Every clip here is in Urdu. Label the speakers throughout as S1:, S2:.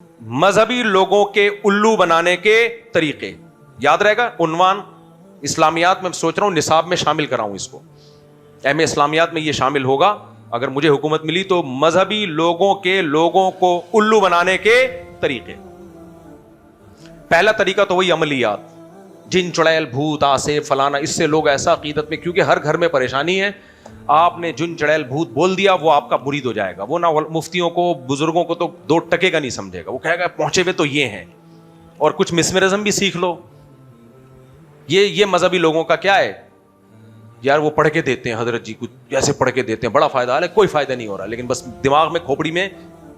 S1: مذہبی لوگوں کے الو بنانے کے طریقے. یاد رہے گا عنوان اسلامیات میں سوچ رہا ہوں نصاب میں شامل کراؤں اس کو. ایم اے اسلامیات میں یہ شامل ہوگا اگر مجھے حکومت ملی تو. مذہبی لوگوں کو الو بنانے کے طریقے. پہلا طریقہ تو وہی عملیات, جن چڑیل بھوت آسے فلانا, اس سے لوگ ایسا عقیدت میں, کیونکہ ہر گھر میں پریشانی ہے, آپ نے جن چڑیل بھوت بول دیا وہ آپ کا مرید ہو جائے گا. وہ نہ مفتیوں کو بزرگوں کو تو دو ٹکے کا نہیں سمجھے گا, وہ کہے گا پہنچے ہوئے تو یہ ہیں. اور کچھ مسمرزم بھی سیکھ لو. یہ مذہبی لوگوں کا کیا ہے یار, وہ پڑھ کے دیتے ہیں حضرت جی کچھ جیسے پڑھ کے دیتے ہیں, بڑا فائدہ, حالانکہ کوئی فائدہ نہیں ہو رہا, لیکن بس دماغ میں کھوپڑی میں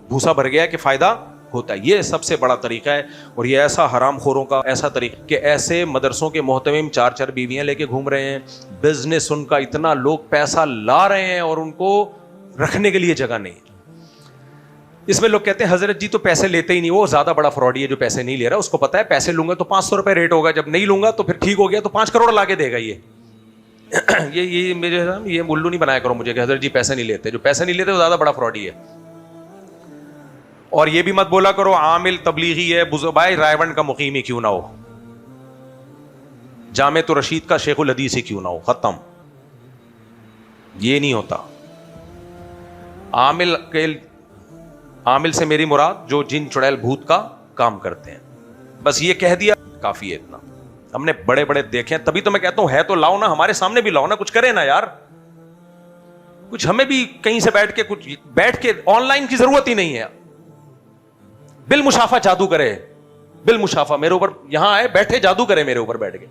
S1: بھوسا بھر گیا ہے کہ فائدہ ہوتا ہے. یہ سب سے بڑا طریقہ ہے. اور یہ ایسا حرام خوروں کا ایسا طریقہ کہ ایسے مدرسوں کے محتمم 4 بیویاں لے کے گھوم رہے ہیں, بزنس ان کا اتنا, لوگ پیسہ لا رہے ہیں اور ان کو رکھنے کے لیے جگہ نہیں. اس میں لوگ کہتے ہیں حضرت جی تو پیسے لیتے ہی نہیں, وہ زیادہ بڑا فراڈی ہے جو پیسے نہیں لے رہا. اس کو پتا ہے پیسے لوں گا تو 500 روپے ریٹ ہوگا, جب نہیں لوں گا تو پھر ٹھیک ہو گیا تو 5 کروڑ لا کے دے گا. یہ میرے یہ الو نہیں بنایا کرو مجھے کہ حضرت جی پیسے نہیں لیتے. جو پیسے نہیں لیتے وہ زیادہ بڑا فراڈی ہے. اور یہ بھی مت بولا کرو عامل تبلیغی ہے, بھائی رائے کا مقیم ہی کیوں نہ ہو, جامع رشید کا شیخ الحدیث ہی کیوں نہ ہو, ختم. یہ نہیں ہوتا. عامل سے میری مراد جو جن چڑیل بھوت کا کام کرتے ہیں. بس یہ کہہ دیا کافی ہے. اتنا ہم نے بڑے بڑے دیکھے ہیں, تبھی تو میں کہتا ہوں ہے تو لاؤ نا, ہمارے سامنے بھی لاؤ نا, کچھ کرے نا یار, کچھ ہمیں بھی کہیں سے بیٹھ کے آن لائن کی ضرورت ہی نہیں ہے. بالمشافہ جادو کرے, بالمشافہ میرے اوپر یہاں آئے بیٹھے جادو کرے میرے اوپر بیٹھ کے.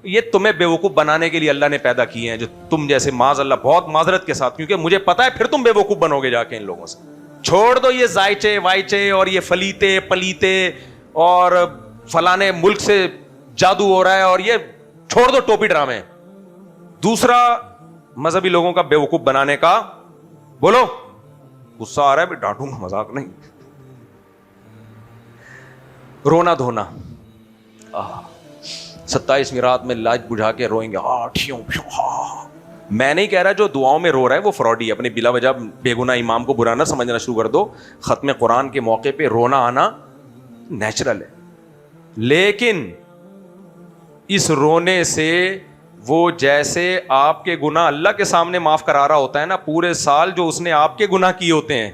S1: یہ تمہیں بیوقوف بنانے کے لیے اللہ نے پیدا کیے ہیں, جو تم جیسے معاذ اللہ, بہت معذرت کے ساتھ, کیونکہ مجھے پتا ہے پھر تم بیوقوف بنو گے جا کے ان لوگوں سے. چھوڑ دو یہ زائچے وائچے اور یہ فلیتے پلیتے اور فلانے ملک سے جادو ہو رہا ہے, اور یہ چھوڑ دو ٹوپی ڈرامے. دوسرا مذہبی لوگوں کا بیوقوف بنانے کا, بولو غصہ آ رہا ہے, ڈانٹوں گا, مذاق نہیں, رونا دھونا. 27ویں رات میں لاج بجھا کے روئیں گے, میں نہیں کہہ رہا جو دعاؤں میں رو رہا ہے وہ فراڈی ہے. اپنے بلا وجہ بے گناہ امام کو برا نہ سمجھنا شروع کر دو. ختم قرآن کے موقع پہ رونا آنا نیچرل ہے, لیکن اس رونے سے وہ جیسے آپ کے گناہ اللہ کے سامنے معاف کرا رہا ہوتا ہے نا, پورے سال جو اس نے آپ کے گناہ کیے ہوتے ہیں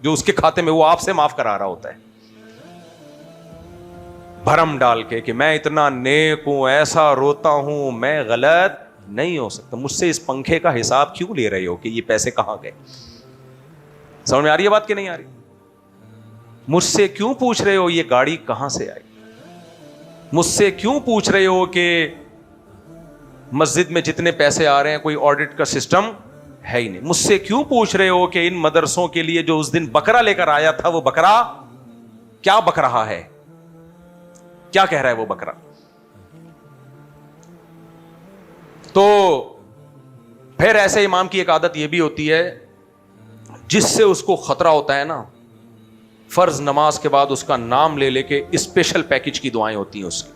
S1: جو اس کے کھاتے میں, وہ آپ سے معاف کرا رہا ہوتا ہے بھرم ڈال کے کہ میں اتنا نیک ہوں, ایسا روتا ہوں, میں غلط نہیں ہو سکتا. مجھ سے اس پنکھے کا حساب کیوں لے رہے ہو کہ یہ پیسے کہاں گئے؟ سمجھ میں آ رہی ہے بات کہ نہیں آ رہی؟ مجھ سے کیوں پوچھ رہے ہو یہ گاڑی کہاں سے آئی؟ مجھ سے کیوں پوچھ رہے ہو کہ مسجد میں جتنے پیسے آ رہے ہیں کوئی آڈٹ کا سسٹم ہے ہی نہیں؟ مجھ سے کیوں پوچھ رہے ہو کہ ان مدرسوں کے لیے جو اس دن بکرا لے کر آیا تھا وہ بکرا کیا بک رہا ہے, کیا کہہ رہا ہے وہ بکرا؟ تو پھر ایسے امام کی ایک عادت یہ بھی ہوتی ہے جس سے اس کو خطرہ ہوتا ہے نا, فرض نماز کے بعد اس کا نام لے کے اسپیشل پیکج کی دعائیں ہوتی ہیں اس کی.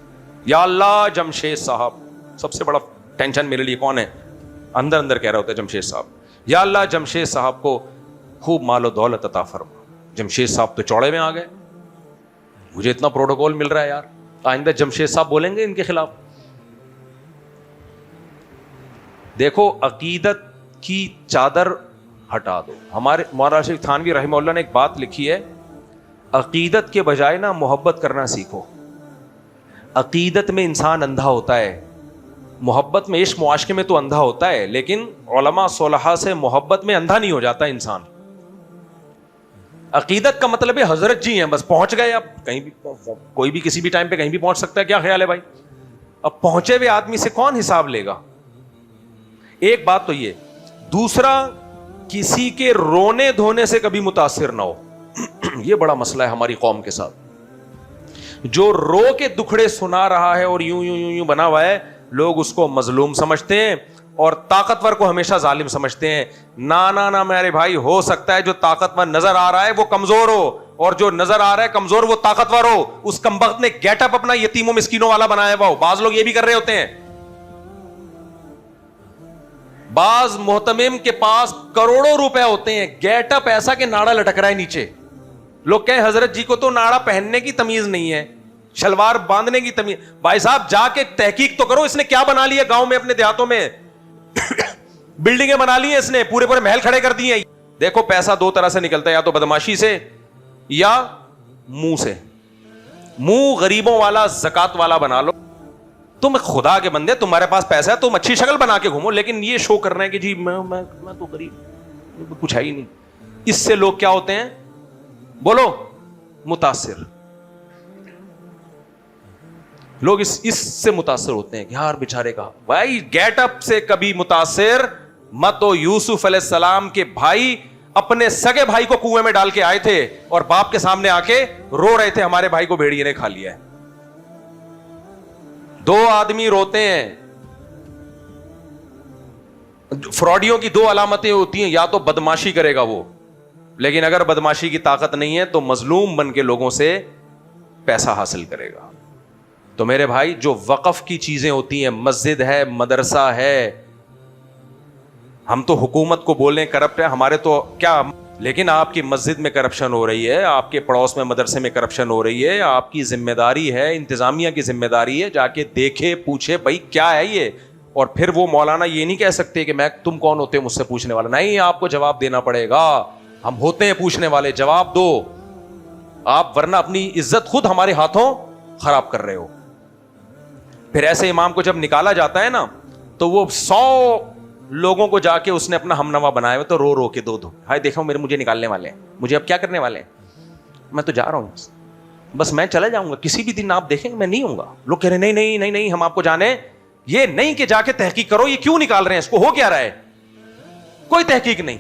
S1: یا اللہ جمشید صاحب, سب سے بڑا ٹینشن میرے لیے کون ہے, اندر اندر کہہ رہا ہوتا ہے جمشید صاحب, یا اللہ جمشید صاحب کو خوب مال و دولت عطا فرما. جمشید صاحب تو چوڑے میں آ گئے, مجھے اتنا پروٹوکول مل رہا ہے یار, آئندہ جمشید صاحب بولیں گے ان کے خلاف. دیکھو عقیدت کی چادر ہٹا دو. ہمارے مولانا راشد تھانوی رحمہ اللہ نے ایک بات لکھی ہے, عقیدت کے بجائے نا محبت کرنا سیکھو. عقیدت میں انسان اندھا ہوتا ہے, محبت میں عشق معاشقے میں تو اندھا ہوتا ہے, لیکن علماء صلحاء سے محبت میں اندھا نہیں ہو جاتا انسان. عقیدت کا مطلب ہے حضرت جی ہیں بس پہنچ گئے, اب کہیں بھی کوئی بھی کسی بھی ٹائم پہ کہیں بھی پہنچ سکتا ہے. کیا خیال ہے بھائی؟ اب پہنچے ہوئے آدمی سے کون حساب لے گا؟ ایک بات تو یہ. دوسرا, کسی کے رونے دھونے سے کبھی متاثر نہ ہو. یہ بڑا مسئلہ ہے ہماری قوم کے ساتھ. جو رو کے دکھڑے سنا رہا ہے اور یوں یوں یوں یوں بنا ہوا ہے, لوگ اس کو مظلوم سمجھتے ہیں اور طاقتور کو ہمیشہ ظالم سمجھتے ہیں. نہ میرے بھائی, ہو سکتا ہے جو طاقتور نظر آ رہا ہے وہ کمزور ہو, اور جو نظر آ رہا ہے کمزور وہ طاقتور ہو. اس کمبخت نے گیٹ اپ اپنا یتیموں مسکینوں والا بنایا ہوا ہو. بعض لوگ یہ بھی کر رہے ہوتے ہیں. بعض محتمم کے پاس کروڑوں روپے ہوتے ہیں, گیٹ اپ ایسا کہ ناڑا لٹک رہا ہے نیچے, لوگ کہیں حضرت جی کو تو ناڑا پہننے کی تمیز نہیں ہے, شلوار باندھنے کی تمیز. بھائی صاحب جا کے تحقیق تو کرو, اس نے کیا بنا لیا گاؤں میں اپنے دیہاتوں میں؟ بلڈنگیں بنا لی ہیں اس نے, پورے پورے محل کھڑے کر دیے ہیں. دیکھو پیسہ دو طرح سے نکلتا ہے, یا تو بدماشی سے یا منہ سے. منہ غریبوں والا زکات والا بنا لو. تم خدا کے بندے, تمہارے پاس پیسہ ہے, تم اچھی شکل بنا کے گھومو, لیکن یہ شو کر رہے ہیں کہ جی میں تو غریب, کچھ ہے ہی نہیں. اس سے لوگ کیا ہوتے ہیں بولو؟ متاثر. لوگ اس سے متاثر ہوتے ہیں کہ یار بیچارے کا بھائی گیٹ اپ سے کبھی متاثر مت ہو. یوسف علیہ السلام کے بھائی اپنے سگے بھائی کو کنویں میں ڈال کے آئے تھے اور باپ کے سامنے آ کے رو رہے تھے ہمارے بھائی کو بھیڑیے نے کھا لیا ہے. دو آدمی روتے ہیں. فراڈیوں کی دو علامتیں ہوتی ہیں, یا تو بدماشی کرے گا وہ, لیکن اگر بدماشی کی طاقت نہیں ہے تو مظلوم بن کے لوگوں سے پیسہ حاصل کرے گا. تو میرے بھائی جو وقف کی چیزیں ہوتی ہیں, مسجد ہے, مدرسہ ہے, ہم تو حکومت کو بولیں کرپٹ ہے, ہمارے تو کیا, لیکن آپ کی مسجد میں کرپشن ہو رہی ہے, آپ کے پڑوس میں مدرسے میں کرپشن ہو رہی ہے, آپ کی ذمہ داری ہے, انتظامیہ کی ذمہ داری ہے جا کے دیکھے پوچھے بھائی کیا ہے یہ. اور پھر وہ مولانا یہ نہیں کہہ سکتے کہ میں تم کون ہوتے ہو مجھ سے پوچھنے والا, نہیں, آپ کو جواب دینا پڑے گا. ہم ہوتے ہیں پوچھنے والے, جواب دو آپ, ورنہ اپنی عزت خود ہمارے ہاتھوں خراب کر رہے ہو. پھر ایسے امام کو جب نکالا جاتا ہے نا تو وہ 100 لوگوں کو جا کے اس نے اپنا ہم نوا بنایا ہوا, تو رو رو کے دو ہائے دیکھو مجھے نکالنے والے ہیں, مجھے اب کیا کرنے والے ہیں, میں تو جا رہا ہوں بس میں چلا جاؤں گا, کسی بھی دن آپ دیکھیں گے میں نہیں ہوں گا. لوگ کہہ رہے نہیں نہیں نہیں نہیں, ہم آپ کو جانے, یہ نہیں کہ جا کے تحقیق کرو یہ کیوں نکال رہے ہیں, اس کو ہو کیا رہا ہے, کوئی تحقیق نہیں.